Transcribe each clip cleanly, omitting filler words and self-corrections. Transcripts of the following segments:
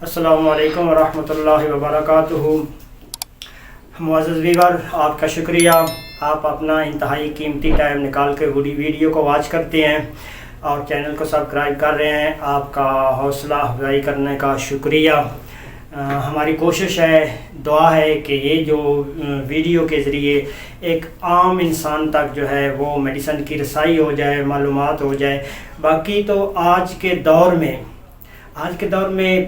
السلام علیکم ورحمۃ اللہ وبرکاتہ۔ معزز ویور، آپ کا شکریہ، آپ اپنا انتہائی قیمتی ٹائم نکال کے ویڈیو کو واچ کرتے ہیں اور چینل کو سبسکرائب کر رہے ہیں۔ آپ کا حوصلہ افزائی کرنے کا شکریہ۔ ہماری کوشش ہے، دعا ہے کہ یہ جو ویڈیو کے ذریعے ایک عام انسان تک جو ہے وہ میڈیسن کی رسائی ہو جائے، معلومات ہو جائے۔ باقی تو آج کے دور میں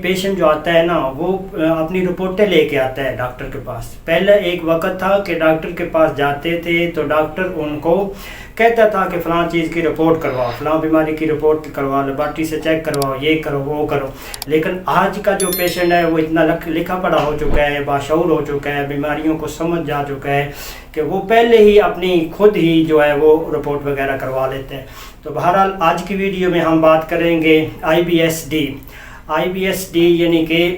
پیشنٹ جو آتا ہے نا، وہ اپنی رپورٹیں لے کے آتا ہے ڈاکٹر کے پاس۔ پہلے ایک وقت تھا کہ ڈاکٹر کے پاس جاتے تھے تو ڈاکٹر ان کو کہتا تھا کہ فلاں چیز کی رپورٹ کرواؤ، فلاں بیماری کی رپورٹ کرواؤ، لیبارٹری سے چیک کرواؤ، یہ کرو وہ کرو۔ لیکن آج کا جو پیشنٹ ہے وہ اتنا لکھا پڑھا ہو چکا ہے، باشعور ہو چکا ہے، بیماریوں کو سمجھ جا چکا ہے کہ وہ پہلے ہی اپنی خود ہی جو ہے وہ رپورٹ وغیرہ کروا لیتے ہیں۔ تو بہرحال آج کی ویڈیو میں ہم بات کریں گے آئی بی ایس ڈی یعنی کہ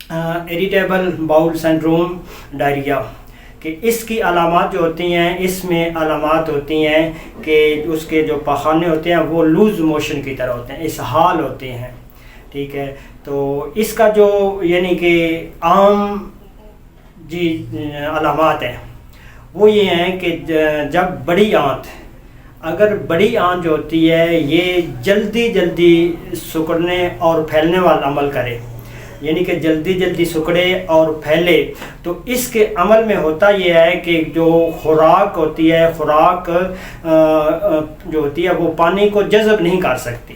اریٹیبل باؤل سنڈروم ڈائریا، کہ اس کی علامات جو ہوتی ہیں، اس میں علامات ہوتی ہیں کہ اس کے جو پخانے ہوتے ہیں وہ لوز موشن کی طرح ہوتے ہیں، اسہال ہوتے ہیں، ٹھیک ہے۔ تو اس کا جو یعنی کہ عام علامات ہیں وہ یہ ہیں کہ جب اگر بڑی آنت جو ہوتی ہے یہ جلدی سکڑنے اور پھیلنے والا عمل کرے، یعنی کہ جلدی سکڑے اور پھیلے، تو اس کے عمل میں ہوتا یہ ہے کہ جو خوراک ہوتی ہے، جو ہوتی ہے وہ پانی کو جذب نہیں کر سکتی،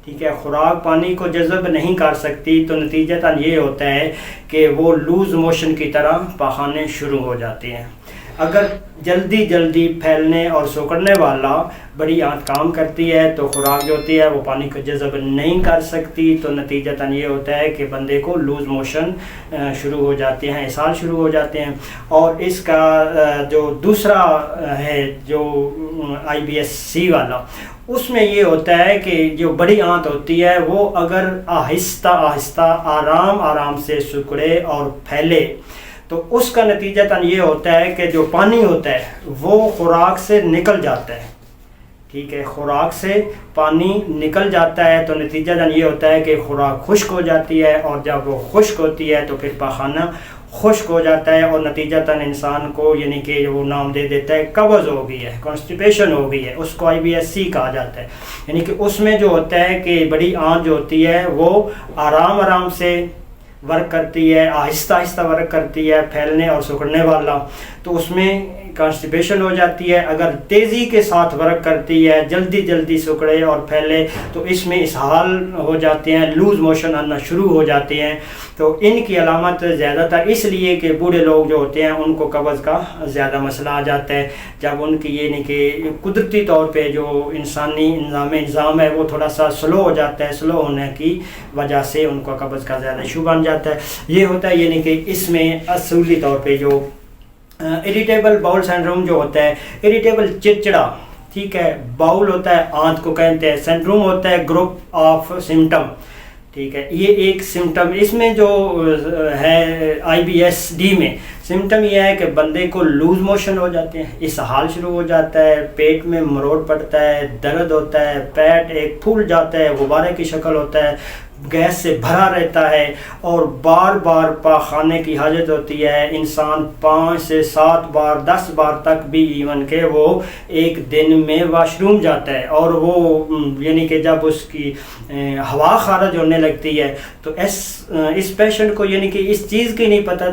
ٹھیک ہے۔ خوراک پانی کو جذب نہیں کر سکتی تو نتیجتاً یہ ہوتا ہے کہ وہ لوز موشن کی طرح پخانے شروع ہو جاتے ہیں۔ اگر جلدی پھیلنے اور سکڑنے والا بڑی آنت کام کرتی ہے تو خوراک جو ہوتی ہے وہ پانی کو جذب نہیں کر سکتی، تو نتیجتاً یہ ہوتا ہے کہ بندے کو لوز موشن شروع ہو جاتے ہیں، اسہال شروع ہو جاتے ہیں۔ اور اس کا جو دوسرا ہے جو آئی بی ایس سی والا، اس میں یہ ہوتا ہے کہ جو بڑی آنت ہوتی ہے وہ اگر آہستہ آرام سے سکڑے اور پھیلے تو اس کا نتیجتاً یہ ہوتا ہے کہ جو پانی ہوتا ہے وہ خوراک سے نکل جاتا ہے، ٹھیک ہے۔ خوراک سے پانی نکل جاتا ہے تو نتیجتاً یہ ہوتا ہے کہ خوراک خشک ہو جاتی ہے، اور جب وہ خشک ہوتی ہے تو پھر پخانہ خشک ہو جاتا ہے، اور نتیجتاً انسان کو یعنی کہ وہ نام دے دیتا ہے قبض ہو گئی ہے، کانسٹیپیشن ہو گئی ہے، اس کو آئی بی ایس سی کہا جاتا ہے۔ یعنی کہ اس میں جو ہوتا ہے کہ بڑی آنت جو ہوتی ہے وہ آرام سے ورک کرتی ہے، آہستہ ورک کرتی ہے، پھیلنے اور سکڑنے والا، تو اس میں کانسٹیپیشن ہو جاتی ہے۔ اگر تیزی کے ساتھ ورک کرتی ہے، جلدی سکڑے اور پھیلے، تو اس میں اسہال ہو جاتے ہیں، لوز موشن آنا شروع ہو جاتے ہیں۔ تو ان کی علامت زیادہ تر اس لیے کہ بوڑھے لوگ جو ہوتے ہیں ان کو قبض کا زیادہ مسئلہ آ جاتا ہے، جب ان کی یعنی کہ قدرتی طور پہ جو انسانی نظام ہے وہ تھوڑا سا سلو ہو جاتا ہے، سلو ہونے کی وجہ سے ان کو قبض کا زیادہ ایشو بن جاتا ہے۔ یہ ہوتا ہے یعنی کہ اس میں اصولی طور پہ جو اریٹیبل باؤل سنڈروم جو ہوتا ہے، اریٹیبل چڑچڑا، ٹھیک ہے، باؤل ہوتا ہے آنت کو کہتے ہیں، سنڈروم ہوتا ہے گروپ آف سمٹم، ٹھیک ہے۔ یہ ایک سمٹم اس میں جو ہے آئی بی ایس ڈی میں سمٹم یہ ہے کہ بندے کو لوز موشن ہو جاتے ہیں، اسہال شروع ہو جاتا ہے، پیٹ میں مروڑ پڑتا ہے، درد ہوتا ہے، پیٹ ایک پھول جاتا ہے، غبارے کی شکل ہوتا ہے، گیس سے بھرا رہتا ہے، اور بار پاخانے کی حاجت ہوتی ہے۔ انسان 5 سے 7 بار 10 بار تک بھی ایون کہ وہ ایک دن میں واش روم جاتا ہے، اور وہ یعنی کہ جب اس کی ہوا خارج ہونے لگتی ہے تو اس پیشنٹ کو یعنی کہ اس چیز کی نہیں پتہ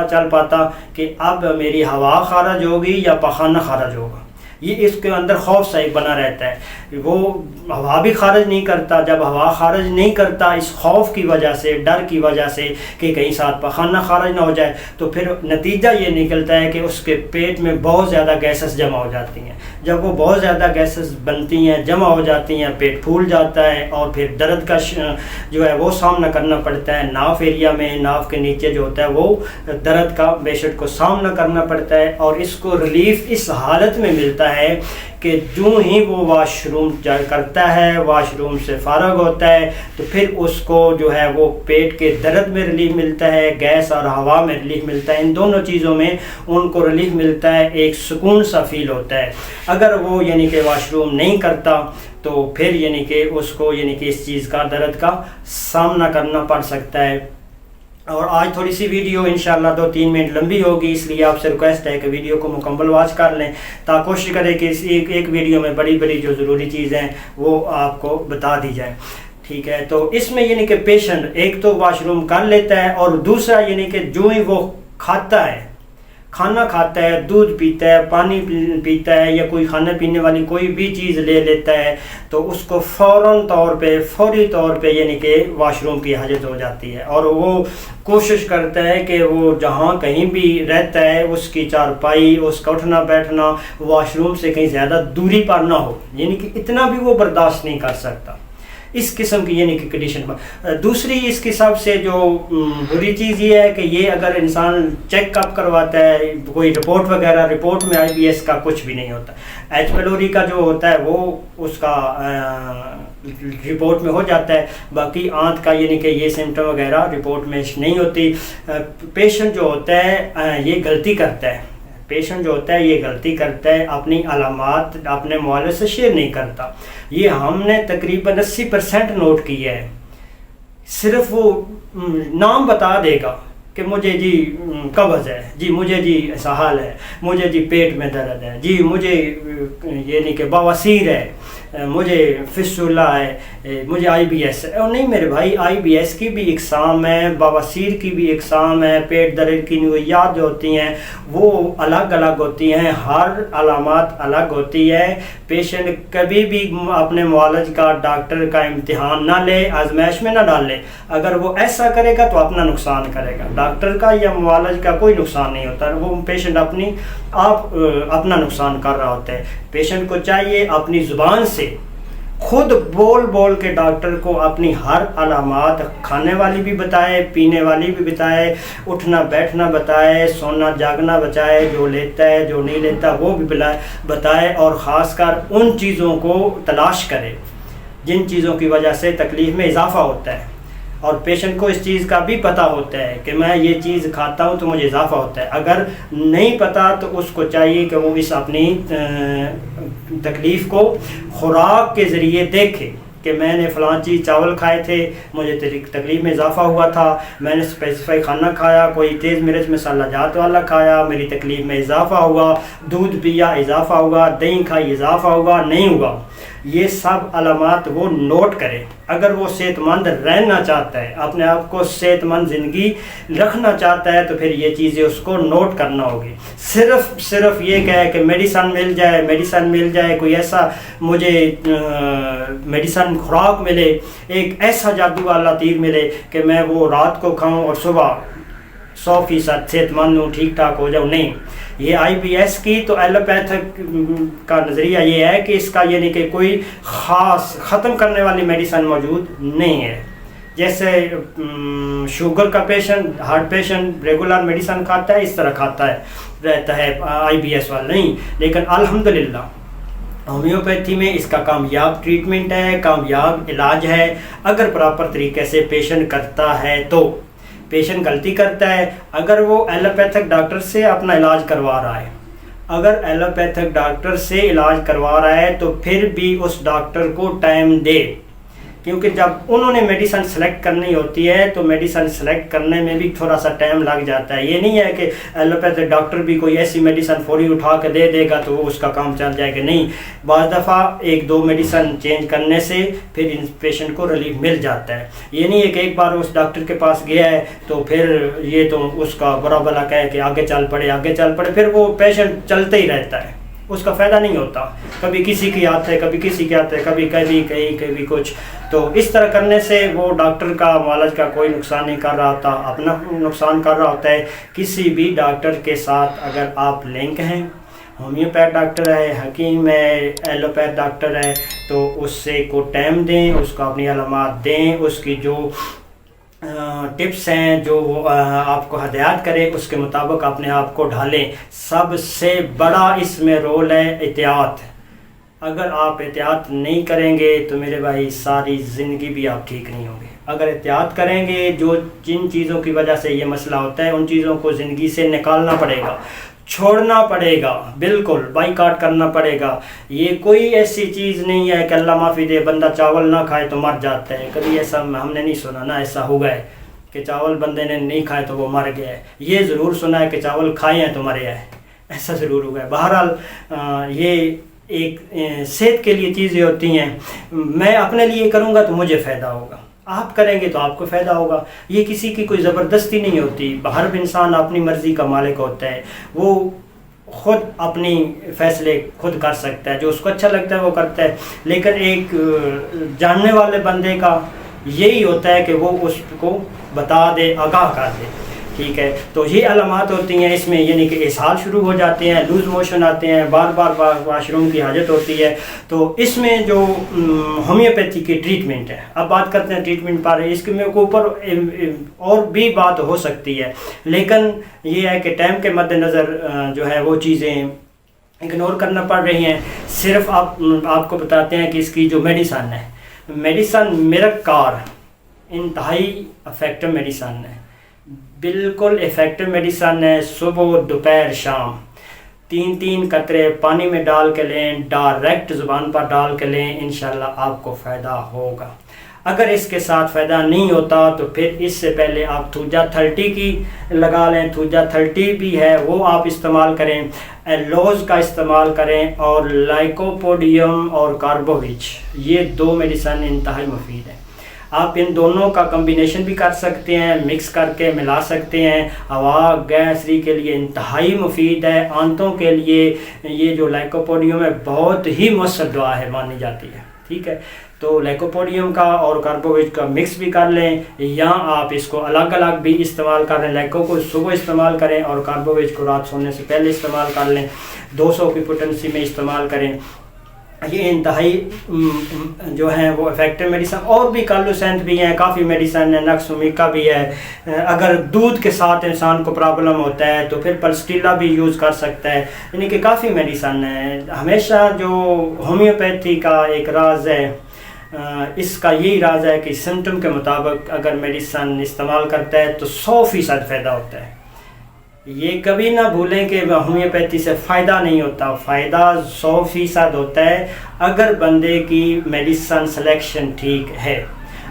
چل پاتا کہ اب میری ہوا خارج ہوگی یا پخانہ خارج ہوگا۔ یہ اس کے اندر خوف سا ایک بنا رہتا ہے، وہ ہوا بھی خارج نہیں کرتا۔ جب ہوا خارج نہیں کرتا اس خوف کی وجہ سے، ڈر کی وجہ سے کہ کہیں ساتھ پخانہ خارج نہ ہو جائے، تو پھر نتیجہ یہ نکلتا ہے کہ اس کے پیٹ میں بہت زیادہ گیسز جمع ہو جاتی ہیں۔ جب وہ بہت زیادہ گیسز بنتی ہیں، جمع ہو جاتی ہیں، پیٹ پھول جاتا ہے، اور پھر درد کا جو ہے وہ سامنا کرنا پڑتا ہے۔ ناف ایریا میں، ناف کے نیچے جو ہوتا ہے وہ درد کا پیشنٹ کو سامنا کرنا پڑتا ہے، اور اس کو ریلیف اس حالت میں ملتا ہے کہ جو ہی وہ واش روم کرتا ہے، واش روم سے فارغ ہوتا ہے، تو پھر اس کو جو ہے وہ پیٹ کے درد میں ریلیف ملتا ہے، گیس اور ہوا میں ریلیف ملتا ہے، ان دونوں چیزوں میں ان کو ریلیف ملتا ہے، ایک سکون سا فیل ہوتا ہے۔ اگر وہ یعنی کہ واش روم نہیں کرتا تو پھر یعنی کہ اس کو یعنی کہ اس چیز کا درد کا سامنا کرنا پڑ سکتا ہے۔ اور آج تھوڑی سی ویڈیو انشاءاللہ 2-3 منٹ لمبی ہوگی، اس لیے آپ سے ریکویسٹ ہے کہ ویڈیو کو مکمل واچ کر لیں، تاکہ کوشش کریں کہ اس ایک ویڈیو میں بڑی بڑی جو ضروری چیزیں ہیں وہ آپ کو بتا دی جائیں، ٹھیک ہے۔ تو اس میں یعنی کہ پیشنٹ ایک تو واش روم کر لیتا ہے، اور دوسرا یعنی کہ جو ہی وہ کھاتا ہے، کھانا کھاتا ہے، دودھ پیتا ہے، پانی پیتا ہے، یا کوئی کھانے پینے والی کوئی بھی چیز لے لیتا ہے، تو اس کو فوری طور پہ یعنی کہ واش روم کی حاجت ہو جاتی ہے، اور وہ کوشش کرتا ہے کہ وہ جہاں کہیں بھی رہتا ہے اس کی چارپائی، اس کا اٹھنا بیٹھنا واش روم سے کہیں زیادہ دوری پر نہ ہو، یعنی کہ اتنا بھی وہ برداشت نہیں کر سکتا اس قسم کی یعنی کہ کنڈیشن پر۔ دوسری اس کی سب سے جو بری چیز یہ ہے کہ یہ اگر انسان چیک اپ کرواتا ہے، کوئی رپورٹ وغیرہ، رپورٹ میں IBS کا کچھ بھی نہیں ہوتا، ایچ پیلوری کا جو ہوتا ہے وہ اس کا رپورٹ میں ہو جاتا ہے، باقی آنت کا یعنی کہ یہ سمٹم وغیرہ رپورٹ میں نہیں ہوتی۔ پیشنٹ جو ہوتا ہے یہ غلطی کرتا ہے، پیشنٹ جو ہوتا ہے یہ غلطی کرتا ہے، اپنی علامات اپنے معالج سے شیئر نہیں کرتا۔ یہ ہم نے تقریباً 80% نوٹ کیا ہے، صرف وہ نام بتا دے گا کہ مجھے جی قبض ہے، جی مجھے جی اسہال ہے، مجھے جی پیٹ میں درد ہے، جی مجھے یعنی کہ بواسیر ہے، مجھے فسٹولا ہے، مجھے IBS ہے۔ اور نہیں میرے بھائی، IBS کی بھی اقسام ہے، بواسیر کی بھی اقسام ہے، پیٹ درد کی نوعیات جو ہوتی ہیں وہ الگ الگ ہوتی ہیں، ہر علامات الگ ہوتی ہے۔ پیشنٹ کبھی بھی اپنے معالج کا، ڈاکٹر کا امتحان نہ لے، آزمائش میں نہ ڈالے۔ اگر وہ ایسا کرے گا تو اپنا نقصان کرے گا، ڈاکٹر کا یا معالج کا کوئی نقصان نہیں ہوتا، وہ پیشنٹ اپنا نقصان کر رہا ہوتا ہے۔ پیشنٹ کو چاہیے اپنی زبان سے خود بول کے ڈاکٹر کو اپنی ہر علامات، کھانے والی بھی بتائے، پینے والی بھی بتائے، اٹھنا بیٹھنا بتائے، سونا جاگنا بتائے، جو لیتا ہے جو نہیں لیتا وہ بھی بتائے، اور خاص کر ان چیزوں کو تلاش کرے جن چیزوں کی وجہ سے تکلیف میں اضافہ ہوتا ہے، اور پیشنٹ کو اس چیز کا بھی پتہ ہوتا ہے کہ میں یہ چیز کھاتا ہوں تو مجھے اضافہ ہوتا ہے۔ اگر نہیں پتہ تو اس کو چاہیے کہ وہ اس اپنی تکلیف کو خوراک کے ذریعے دیکھے کہ میں نے فلاں چیز چاول کھائے تھے، مجھے تکلیف میں اضافہ ہوا تھا، میں نے اسپیسیفائی کھانا کھایا، کوئی تیز مرچ مسالہ جات والا کھایا، میری تکلیف میں اضافہ ہوا، دودھ پیا اضافہ ہوا، دہی کھائی اضافہ ہوا، نہیں ہوا۔ یہ سب علامات وہ نوٹ کرے۔ اگر وہ صحت مند رہنا چاہتا ہے، اپنے آپ کو صحت مند زندگی رکھنا چاہتا ہے، تو پھر یہ چیزیں اس کو نوٹ کرنا ہوگی۔ صرف یہ کہے کہ میڈیسن مل جائے، کوئی ایسا مجھے میڈیسن خوراک ملے، ایک ایسا جادو والا تیر ملے کہ میں وہ رات کو کھاؤں اور صبح 100% صحت مند ہوں، ٹھیک ٹھاک ہو جاؤں، نہیں۔ یہ IBS کی تو ایلوپیتھک کا نظریہ یہ ہے کہ اس کا یعنی کہ کوئی خاص ختم کرنے والی میڈیسن موجود نہیں ہے۔ جیسے شوگر کا patient, heart patient regular medicine کھاتا ہے، اس طرح کھاتا ہے رہتا ہے IBS والا نہیں۔ لیکن الحمدللہ ہومیوپیتھی میں اس کا کامیاب ٹریٹمنٹ ہے، کامیاب علاج ہے، اگر پراپر طریقے سے پیشنٹ کرتا ہے تو۔ پیشنٹ غلطی کرتا ہے اگر وہ ایلوپیتھک ڈاکٹر سے اپنا علاج کروا رہا ہے، اگر ایلوپیتھک ڈاکٹر سے علاج کروا رہا ہے تو پھر بھی اس ڈاکٹر کو ٹائم دے، کیونکہ جب انہوں نے میڈیسن سلیکٹ کرنی ہوتی ہے تو میڈیسن سلیکٹ کرنے میں بھی تھوڑا سا ٹائم لگ جاتا ہے۔ یہ نہیں ہے کہ ایلوپیتھک ڈاکٹر بھی کوئی ایسی میڈیسن فوری اٹھا کے دے گا تو اس کا کام چل جائے گا، نہیں۔ بعض دفعہ 1-2 میڈیسن چینج کرنے سے پھر ان پیشنٹ کو ریلیف مل جاتا ہے۔ یہ نہیں ہے کہ ایک بار اس ڈاکٹر کے پاس گیا ہے تو پھر یہ تو اس کا برا بلا کہے کہ آگے چل پڑے، پھر وہ پیشنٹ چلتے ہی رہتا ہے، اس کا فائدہ نہیں ہوتا۔ کبھی کسی کی آتا ہے، کبھی کسی کی آتا ہے، کبھی کچھ۔ تو اس طرح کرنے سے وہ ڈاکٹر کا، معالج کا کوئی نقصان نہیں کر رہا ہوتا، اپنا نقصان کر رہا ہوتا ہے۔ کسی بھی ڈاکٹر کے ساتھ اگر آپ لنک ہیں، ہومیوپیتھ ڈاکٹر ہے، حکیم ہے، ایلوپیتھ ڈاکٹر ہے، تو اس سے کو ٹائم دیں، اس کو اپنی علامات دیں، اس کی جو ٹپس ہیں جو وہ آپ کو ہدایات کرے اس کے مطابق اپنے آپ کو ڈھالیں۔ سب سے بڑا اس میں رول ہے احتیاط۔ اگر آپ احتیاط نہیں کریں گے تو میرے بھائی ساری زندگی بھی آپ ٹھیک نہیں ہوں گے. اگر احتیاط کریں گے، جن چیزوں کی وجہ سے یہ مسئلہ ہوتا ہے ان چیزوں کو زندگی سے نکالنا پڑے گا، چھوڑنا پڑے گا، بالکل بائی کاٹ کرنا پڑے گا. یہ کوئی ایسی چیز نہیں ہے کہ اللہ معافی دے بندہ چاول نہ کھائے تو مر جاتا ہے. کبھی ایسا ہم نے نہیں سنا نا ایسا ہوا ہے کہ چاول بندے نے نہیں کھائے تو وہ مر گیا ہے. یہ ضرور سنا ہے کہ چاول کھائے ہیں تو مرے ہے، ایسا ضرور ہوا ہے. بہرحال یہ ایک صحت کے لیے چیزیں ہوتی ہیں. میں اپنے لیے کروں گا تو مجھے فائدہ ہوگا، آپ کریں گے تو آپ کو فائدہ ہوگا. یہ کسی کی کوئی زبردستی نہیں ہوتی. ہر انسان اپنی مرضی کا مالک ہوتا ہے، وہ خود اپنی فیصلے خود کر سکتا ہے، جو اس کو اچھا لگتا ہے وہ کرتا ہے. لیکن ایک جاننے والے بندے کا یہی ہوتا ہے کہ وہ اس کو بتا دے، آگاہ کر دے. ٹھیک ہے، تو یہ علامات ہوتی ہیں اس میں، یعنی کہ اسہال شروع ہو جاتے ہیں، لوز موشن آتے ہیں، بار بار واش روم کی حاجت ہوتی ہے. تو اس میں جو ہومیوپیتھی کی ٹریٹمنٹ ہے، اب بات کرتے ہیں ٹریٹمنٹ پر. اس کے اوپر اور بھی بات ہو سکتی ہے، لیکن یہ ہے کہ ٹائم کے مد نظر جو ہے وہ چیزیں اگنور کرنا پڑ رہی ہیں. صرف آپ کو بتاتے ہیں کہ اس کی جو میڈیسن ہے، میڈیسن میرکار انتہائی افیکٹو میڈیسن ہے، بالکل افیکٹو میڈیسن ہے. صبح دوپہر شام 3 قطرے پانی میں ڈال کے لیں، ڈائریکٹ زبان پر ڈال کے لیں، انشاءاللہ آپ کو فائدہ ہوگا. اگر اس کے ساتھ فائدہ نہیں ہوتا تو پھر اس سے پہلے آپ تھوجا 30 کی لگا لیں. تھوجا 30 بھی ہے وہ آپ استعمال کریں، ایلوز کا استعمال کریں، اور لائکوپوڈیم اور کاربووچ، یہ 2 میڈیسن انتہائی مفید ہیں. آپ ان دونوں کا کمبینیشن بھی کر سکتے ہیں، مکس کر کے ملا سکتے ہیں. ہوا گیسری کے لیے انتہائی مفید ہے. آنتوں کے لیے یہ جو لائکوپوڈیم ہے بہت ہی مؤثر دوا ہے مانی جاتی ہے. ٹھیک ہے، تو لائکوپوڈیم کا اور کاربووچ کا مکس بھی کر لیں، یا آپ اس کو الگ الگ بھی استعمال کر لیں. لائکو کو صبح استعمال کریں اور کاربووچ کو رات سونے سے پہلے استعمال کر لیں. 200 کی پوٹنسی میں استعمال کریں. یہ انتہائی جو ہیں وہ افیکٹو میڈیسن. اور بھی کالوسینت بھی ہیں، کافی میڈیسن ہے، نکسومیکا بھی ہے. اگر دودھ کے ساتھ انسان کو پرابلم ہوتا ہے تو پھر پلسٹیلا بھی یوز کر سکتا ہے. یعنی کہ کافی میڈیسن ہے. ہمیشہ جو ہومیوپیتھی کا ایک راز ہے، اس کا یہی راز ہے کہ سمٹم کے مطابق اگر میڈیسن استعمال کرتا ہے تو 100% فائدہ ہوتا ہے. یہ کبھی نہ بھولیں کہ ہومیوپیتھی سے فائدہ نہیں ہوتا، فائدہ 100% ہوتا ہے اگر بندے کی میڈیسن سلیکشن ٹھیک ہے.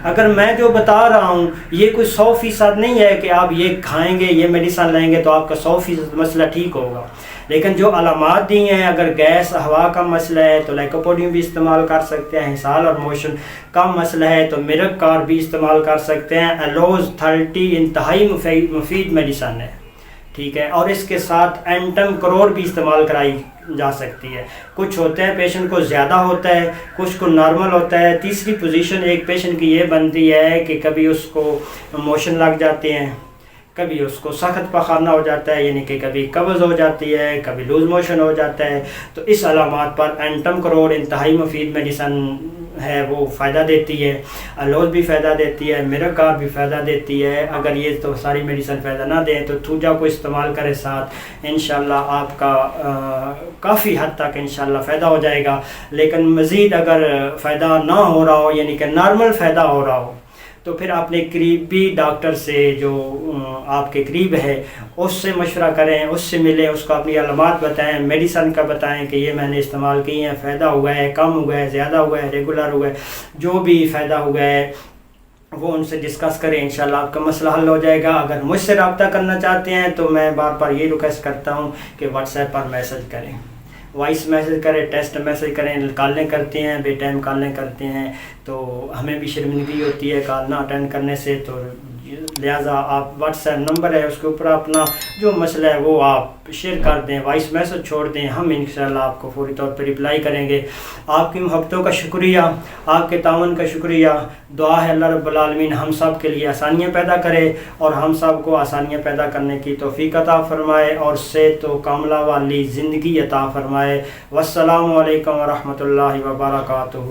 اگر میں جو بتا رہا ہوں یہ کوئی 100% نہیں ہے کہ آپ یہ کھائیں گے، یہ میڈیسن لیں گے تو آپ کا 100% مسئلہ ٹھیک ہوگا. لیکن جو علامات دی ہیں، اگر گیس ہوا کا مسئلہ ہے تو لائکوپوڈیم بھی استعمال کر سکتے ہیں. اسہال اور موشن کا مسئلہ ہے تو میرکار بھی استعمال کر سکتے ہیں. ایلوز 30 انتہائی مفید میڈیسن ہے. ٹھیک ہے، اور اس کے ساتھ اینٹم کرور بھی استعمال کرائی جا سکتی ہے. کچھ ہوتے ہیں پیشنٹ کو زیادہ ہوتا ہے، کچھ کو نارمل ہوتا ہے. تیسری پوزیشن ایک پیشنٹ کی یہ بنتی ہے کہ کبھی اس کو موشن لگ جاتے ہیں، کبھی اس کو سخت پخانہ ہو جاتا ہے، یعنی کہ کبھی قبض ہو جاتی ہے، کبھی لوز موشن ہو جاتا ہے. تو اس علامات پر اینٹم کرور انتہائی مفید میڈیسن ہے، وہ فائدہ دیتی ہے. الوز بھی فائدہ دیتی ہے، میرکار بھی فائدہ دیتی ہے. اگر یہ تو ساری میڈیسن فائدہ نہ دیں تو تھوجا کو استعمال کرے ساتھ، انشاءاللہ آپ کا کافی حد تک انشاءاللہ فائدہ ہو جائے گا. لیکن مزید اگر فائدہ نہ ہو رہا ہو، یعنی کہ نارمل فائدہ ہو رہا ہو، تو پھر اپنے قریبی ڈاکٹر سے جو آپ کے قریب ہے اس سے مشورہ کریں، اس سے ملیں، اس کو اپنی علامات بتائیں، میڈیسن کا بتائیں کہ یہ میں نے استعمال کی ہیں، فائدہ ہوا ہے، کم ہوا ہے، زیادہ ہوا ہے، ریگولر ہوا ہے، جو بھی فائدہ ہوا ہے وہ ان سے ڈسکس کریں. انشاءاللہ آپ کا مسئلہ حل ہو جائے گا. اگر مجھ سے رابطہ کرنا چاہتے ہیں تو میں بار بار یہ ریکویسٹ کرتا ہوں کہ واٹس ایپ پر میسج کریں، وائس میسج کریں، ٹیکسٹ میسج کریں. کالیں کرتے ہیں، بے ٹائم کالیں کرتے ہیں تو ہمیں بھی شرمندگی ہوتی ہے کال نہ اٹینڈ کرنے سے. تو لہٰذا آپ واٹس ایپ نمبر ہے اس کے اوپر اپنا جو مسئلہ ہے وہ آپ شیئر کر دیں، وائس میسج چھوڑ دیں. ہم انشاءاللہ آپ کو فوری طور پہ رپلائی کریں گے. آپ کی محبتوں کا شکریہ، آپ کے تعاون کا شکریہ. دعا ہے اللہ رب العالمین ہم سب کے لیے آسانیاں پیدا کرے اور ہم سب کو آسانیاں پیدا کرنے کی توفیق عطا فرمائے اور صحت و کاملہ والی زندگی عطا فرمائے. والسلام علیکم ورحمۃ اللہ وبرکاتہ.